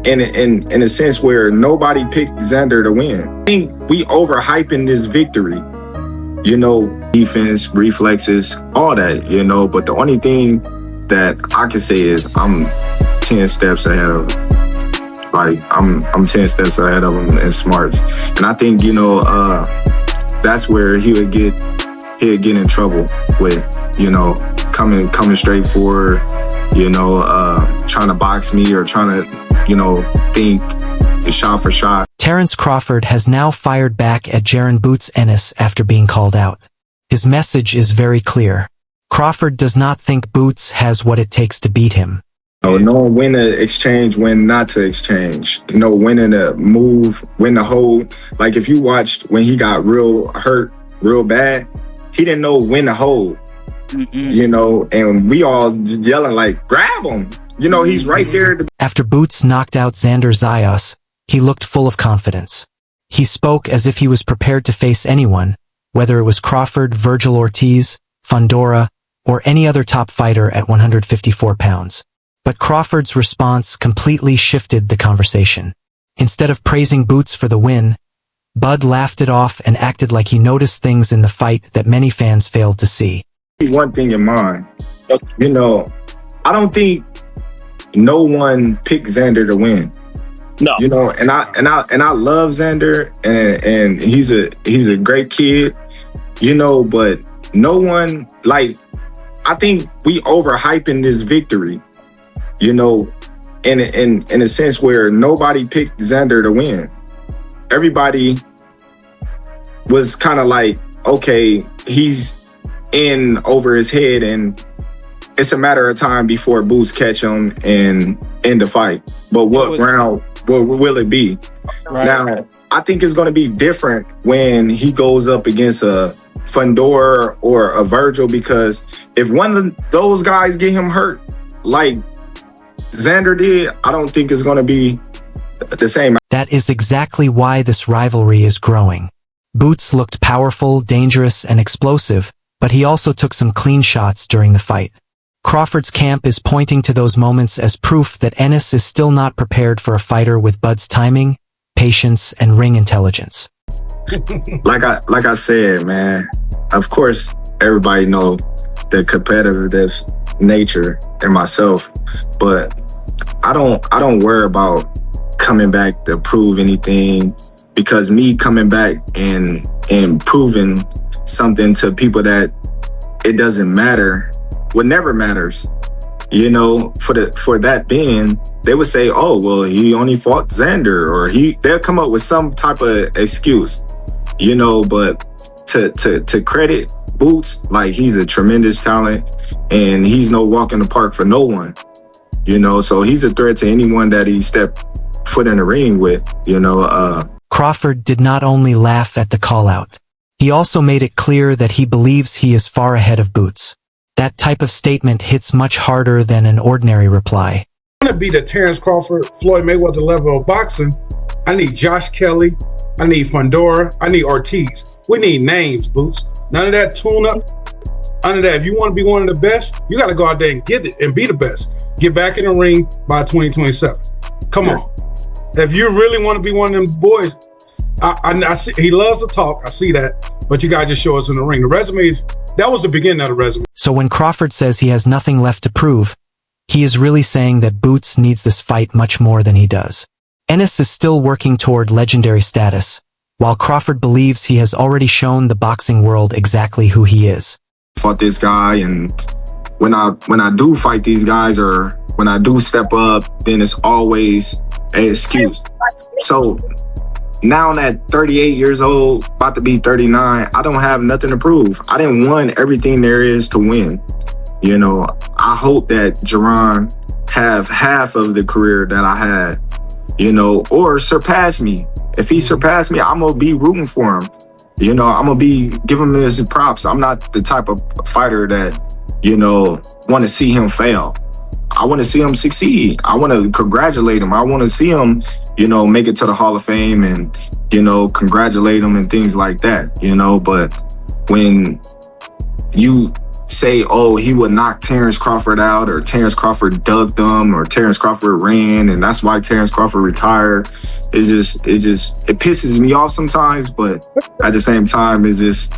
in a sense where nobody picked Xander to win. I think we overhyping this victory. You know, defense, reflexes, all that, you know, but the only thing that I can say is I'm 10 steps ahead of him. Like, I'm 10 steps ahead of him in smarts. And I think, you know, that's where he'll get in trouble with, you know, coming straight forward, you know, trying to box me or trying to, you know, think shot for shot. Terence Crawford has now fired back at Jaron Ennis after being called out. His message is very clear. Crawford does not think Boots has what it takes to beat him. Knowing when to exchange, when not to exchange. You know, when to move, when to hold. Like if you watched when he got real hurt, real bad, he didn't know when to hold. You know, and we all yelling like, grab him. You know, he's right there. After Boots knocked out Xander Zayas, he looked full of confidence. He spoke as if he was prepared to face anyone, whether it was Crawford, Virgil Ortiz, Fundora, or any other top fighter at 154 pounds. But Crawford's response completely shifted the conversation. Instead of praising Boots for the win, Bud laughed it off and acted like he noticed things in the fight that many fans failed to see. One thing in mind, you know, I don't think no one picked Xander to win. No. You know, and I love Xander, and he's a great kid, you know, but no one, like, I think we overhyping this victory. You know, in a sense where nobody picked Xander to win. Everybody was kind of like, okay, he's in over his head, and it's a matter of time before Boots catch him and end the fight. But what round will it be? Right. Now, I think it's going to be different when he goes up against a Fundora or a Virgil, because if one of those guys get him hurt, like Xander did, I don't think it's going to be the same. That is exactly why this rivalry is growing. Boots looked powerful, dangerous, and explosive, but he also took some clean shots during the fight. Crawford's camp is pointing to those moments as proof that Ennis is still not prepared for a fighter with Bud's timing, patience, and ring intelligence. Like I said, man, of course, everybody know the competitive nature in myself, but I don't worry about coming back to prove anything, because me coming back and proving something to people that it doesn't matter, what never matters. You know, for that being, they would say, oh, well, he only fought Xander, or they'll come up with some type of excuse, you know, but to credit Boots, like, he's a tremendous talent, and he's no walk in the park for no one, you know, so he's a threat to anyone that he stepped foot in the ring with, you know. Crawford did not only laugh at the call-out, he also made it clear that he believes he is far ahead of Boots. That type of statement hits much harder than an ordinary reply. I want to be the Terence Crawford, Floyd Mayweather level of boxing. I need Josh Kelly. I need Fundora. I need Ortiz. We need names, Boots. None of that tune-up. None of that. If you want to be one of the best, you got to go out there and get it and be the best. Get back in the ring by 2027. Come on. If you really want to be one of them boys, I see he loves to talk. I see that. But you got to just show us in the ring. The resumes, that was the beginning of the resume. So when Crawford says he has nothing left to prove, he is really saying that Boots needs this fight much more than he does. Ennis is still working toward legendary status, while Crawford believes he has already shown the boxing world exactly who he is. Fought this guy, and when I do fight these guys, or when I do step up, then it's always an excuse. So now I'm at 38 years old, about to be 39, I don't have nothing to prove. I didn't win everything there is to win. You know, I hope that Jaron have half of the career that I had, you know, or surpass me. If he surpassed me, I'm going to be rooting for him. You know, I'm going to be giving him his props. I'm not the type of fighter that, you know, want to see him fail. I want to see him succeed. I want to congratulate him. I want to see him, you know, make it to the Hall of Fame and, you know, congratulate him and things like that, you know. But when you say, oh, he would knock Terence Crawford out, or Terence Crawford ducked him, or Terence Crawford ran, and that's why Terence Crawford retired. It pisses me off sometimes, but at the same time, it's just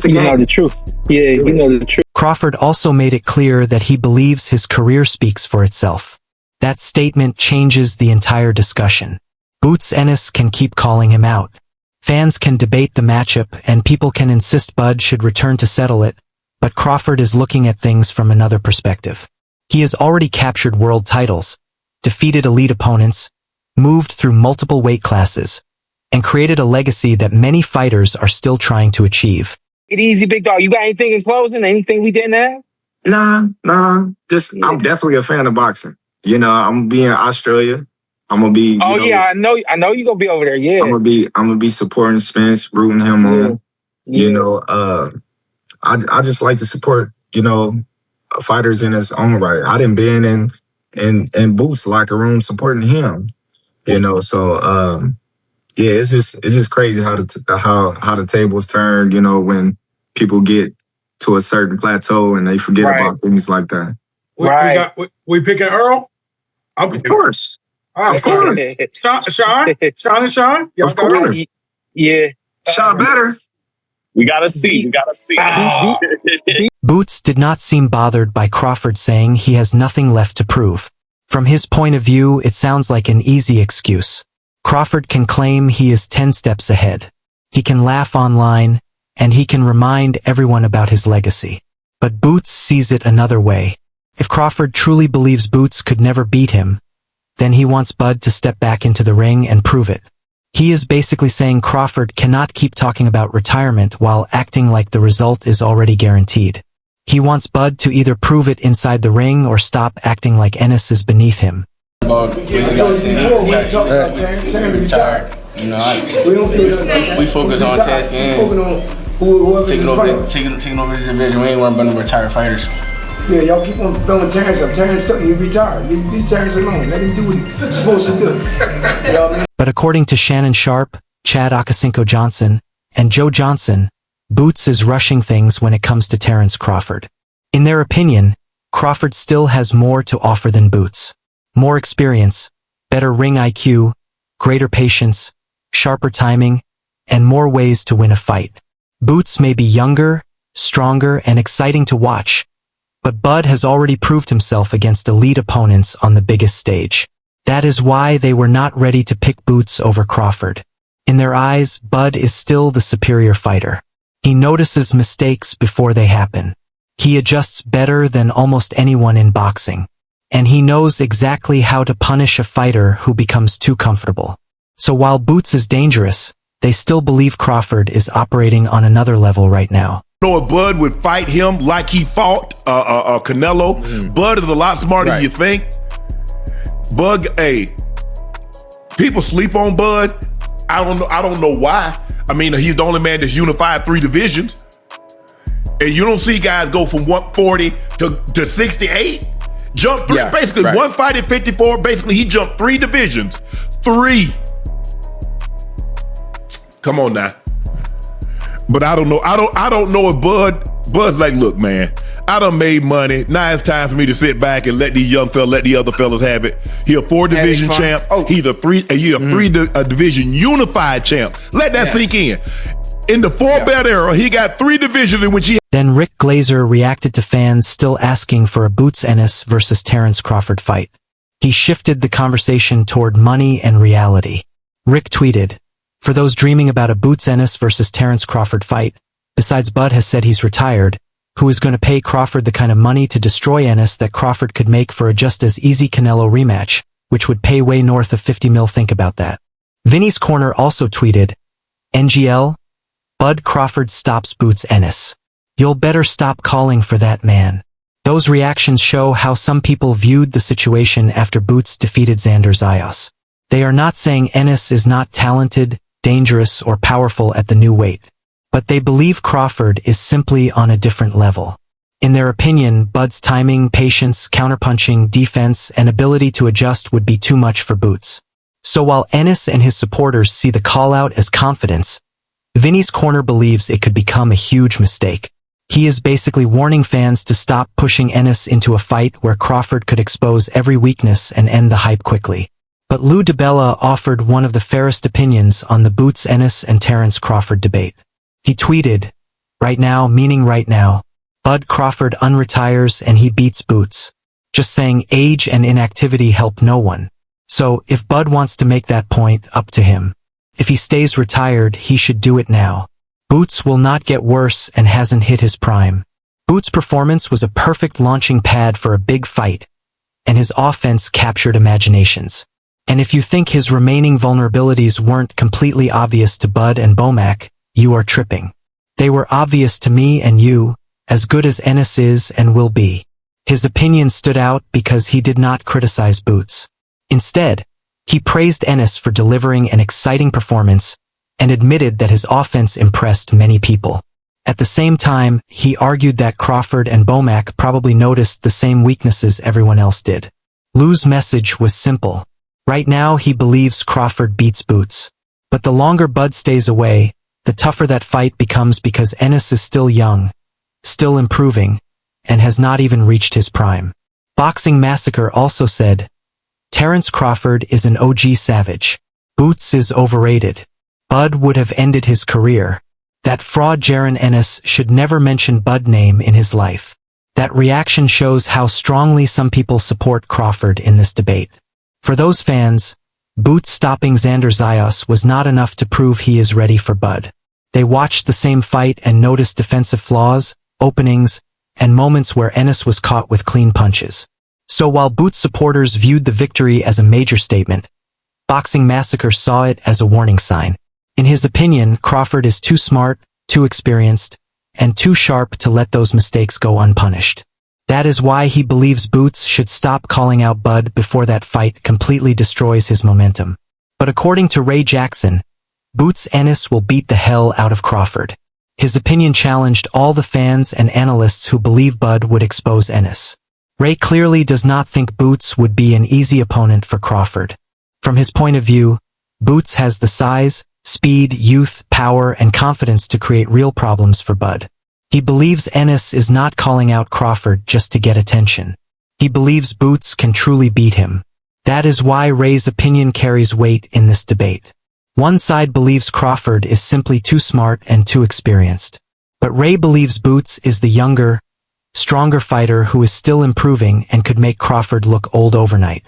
the game. You know the truth. Yeah, you know the truth. Crawford also made it clear that he believes his career speaks for itself. That statement changes the entire discussion. Boots Ennis can keep calling him out. Fans can debate the matchup, and people can insist Bud should return to settle it, but Crawford is looking at things from another perspective. He has already captured world titles, defeated elite opponents, moved through multiple weight classes, and created a legacy that many fighters are still trying to achieve. It easy, big dog. You got anything in closing? Anything we didn't have? Nah. I'm definitely a fan of boxing. You know, I'm gonna be in Australia. I'm gonna be. I know you're gonna be over there. Yeah, I'm gonna be supporting Spence, rooting him on. Yeah. You know, I just like to support, fighters in his own right. I done been in Boots' locker room supporting him. So it's just crazy how the tables turn. When people get to a certain plateau and they forget about things like that. We picking Earl. Of course. Of course. Sean and Sean. Of course. Yeah. Sean better. We gotta see. Boots did not seem bothered by Crawford saying he has nothing left to prove. From his point of view, it sounds like an easy excuse. Crawford can claim he is 10 steps ahead. He can laugh online, and he can remind everyone about his legacy. But Boots sees it another way. If Crawford truly believes Boots could never beat him, then he wants Bud to step back into the ring and prove it. He is basically saying Crawford cannot keep talking about retirement while acting like the result is already guaranteed. He wants Bud to either prove it inside the ring or stop acting like Ennis is beneath him. We focus on tasking and taking over this division. We ain't worried about no retired fighters. Yeah, y'all keep on throwing Terence up. Terence, he's retired. Leave Terence alone. Let him do what he's supposed to do. But according to Shannon Sharp, Chad Okosinko-Johnson, and Joe Johnson, Boots is rushing things when it comes to Terence Crawford. In their opinion, Crawford still has more to offer than Boots. More experience, better ring IQ, greater patience, sharper timing, and more ways to win a fight. Boots may be younger, stronger, and exciting to watch, but Bud has already proved himself against elite opponents on the biggest stage. That is why they were not ready to pick Boots over Crawford. In their eyes, Bud is still the superior fighter. He notices mistakes before they happen. He adjusts better than almost anyone in boxing. And he knows exactly how to punish a fighter who becomes too comfortable. So while Boots is dangerous, they still believe Crawford is operating on another level right now. If Bud would fight him like he fought Canelo, Bud is a lot smarter than you think. Bud, people sleep on Bud. I don't know why. I mean, he's the only man that's unified 3 divisions. And you don't see guys go from 140 to 68. Jump 3, basically one fight at 54. Basically, he jumped 3 divisions. 3. Come on now. But I don't know. I don't know if Bud's like, look, man, I done made money. Now it's time for me to sit back and let the other fellas have it. He a 4-division champ. He's a 3-division unified champ. Let that sink in. In the 4-belt era, he got 3 divisions in which he. Then Rick Glazer reacted to fans still asking for a Boots Ennis versus Terence Crawford fight. He shifted the conversation toward money and reality. Rick tweeted, "For those dreaming about a Boots Ennis versus Terence Crawford fight, besides Bud has said he's retired, who is going to pay Crawford the kind of money to destroy Ennis that Crawford could make for a just as easy Canelo rematch, which would pay way north of 50 mil. Think about that." Vinny's Corner also tweeted, "NGL, Bud Crawford stops Boots Ennis. You'll better stop calling for that man." Those reactions show how some people viewed the situation after Boots defeated Xander Zayas. They are not saying Ennis is not talented, dangerous, or powerful at the new weight, but they believe Crawford is simply on a different level. In their opinion, Bud's timing, patience, counterpunching, defense, and ability to adjust would be too much for Boots. So while Ennis and his supporters see the call-out as confidence, Vinny's Corner believes it could become a huge mistake. He is basically warning fans to stop pushing Ennis into a fight where Crawford could expose every weakness and end the hype quickly. But Lou DiBella offered one of the fairest opinions on the Boots Ennis and Terence Crawford debate. He tweeted, "Right now, meaning right now, Bud Crawford unretires and he beats Boots. Just saying age and inactivity help no one. So, if Bud wants to make that point, up to him. If he stays retired, he should do it now. Boots will not get worse and hasn't hit his prime. Boots' performance was a perfect launching pad for a big fight, and his offense captured imaginations. And if you think his remaining vulnerabilities weren't completely obvious to Bud and Bomac, you are tripping. They were obvious to me and you, as good as Ennis is and will be." His opinion stood out because he did not criticize Boots. Instead, he praised Ennis for delivering an exciting performance and admitted that his offense impressed many people. At the same time, he argued that Crawford and Bomac probably noticed the same weaknesses everyone else did. Lou's message was simple. Right now, he believes Crawford beats Boots. But the longer Bud stays away, the tougher that fight becomes because Ennis is still young, still improving, and has not even reached his prime. Boxing Massacre also said, "Terence Crawford is an OG savage. Boots is overrated. Bud would have ended his career. That fraud Jaron Ennis should never mention Bud name in his life." That reaction shows how strongly some people support Crawford in this debate. For those fans, Boots stopping Xander Zayas was not enough to prove he is ready for Bud. They watched the same fight and noticed defensive flaws, openings, and moments where Ennis was caught with clean punches. So while Boots supporters viewed the victory as a major statement, Boxing Massacre saw it as a warning sign. In his opinion, Crawford is too smart, too experienced, and too sharp to let those mistakes go unpunished. That is why he believes Boots should stop calling out Bud before that fight completely destroys his momentum. But according to Ray Jackson, Boots Ennis will beat the hell out of Crawford. His opinion challenged all the fans and analysts who believe Bud would expose Ennis. Ray clearly does not think Boots would be an easy opponent for Crawford. From his point of view, Boots has the size, speed, youth, power, and confidence to create real problems for Bud. He believes Ennis is not calling out Crawford just to get attention. He believes Boots can truly beat him. That is why Ray's opinion carries weight in this debate. One side believes Crawford is simply too smart and too experienced. But Ray believes Boots is the younger, stronger fighter who is still improving and could make Crawford look old overnight.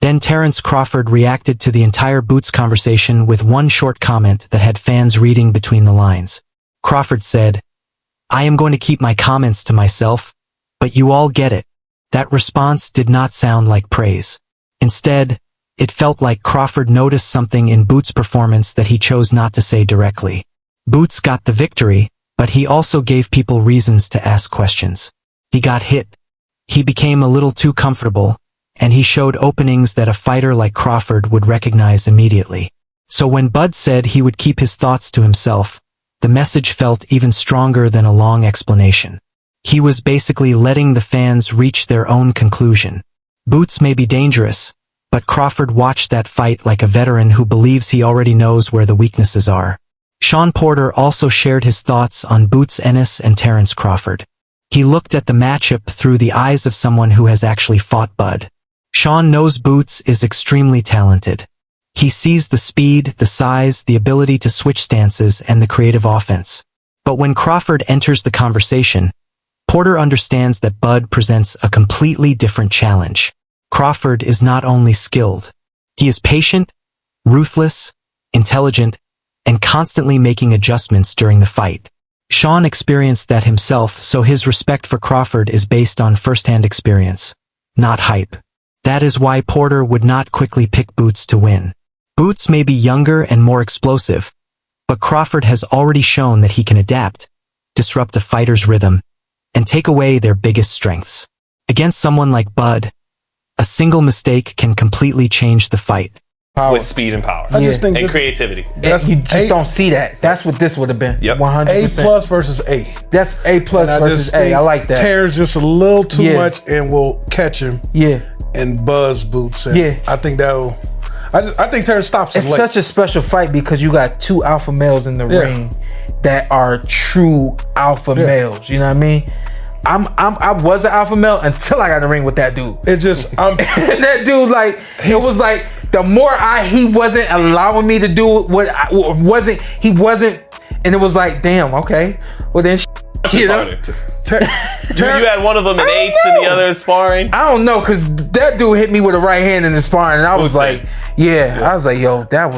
Then Terence Crawford reacted to the entire Boots conversation with one short comment that had fans reading between the lines. Crawford said, "I am going to keep my comments to myself, but you all get it." That response did not sound like praise. Instead, it felt like Crawford noticed something in Boots' performance that he chose not to say directly. Boots got the victory, but he also gave people reasons to ask questions. He got hit. He became a little too comfortable, and he showed openings that a fighter like Crawford would recognize immediately. So when Bud said he would keep his thoughts to himself, the message felt even stronger than a long explanation. He was basically letting the fans reach their own conclusion. Boots may be dangerous, but Crawford watched that fight like a veteran who believes he already knows where the weaknesses are. Sean Porter also shared his thoughts on Boots Ennis and Terence Crawford. He looked at the matchup through the eyes of someone who has actually fought Bud. Sean knows Boots is extremely talented. He sees the speed, the size, the ability to switch stances, and the creative offense. But when Crawford enters the conversation, Porter understands that Bud presents a completely different challenge. Crawford is not only skilled, he is patient, ruthless, intelligent, and constantly making adjustments during the fight. Sean experienced that himself, so his respect for Crawford is based on first-hand experience, not hype. That is why Porter would not quickly pick Boots to win. Boots may be younger and more explosive, but Crawford has already shown that he can adapt, disrupt a fighter's rhythm, and take away their biggest strengths. Against someone like Bud, a single mistake can completely change the fight. With speed and power. I just think and this, creativity. You just don't see that. That's what this would have been. Yep. 100%. A plus versus A. That's A plus versus A. I like that. Terrence just a little too much and will catch him. Yeah. And buzz Boots. And yeah. I think that'll. I think Terrence stops him. It's such a special fight because you got two alpha males in the ring. that are true alpha males. You know what I mean? I was an alpha male until I got in the ring with that dude. It just that dude, like, it was like the more he wasn't allowing me to do what he wasn't, and it was like, damn, okay, well then, you know. You had one of them in eights and the other in sparring. I don't know, cause that dude hit me with a right hand in the sparring, and I was like, I was like, yo, that was.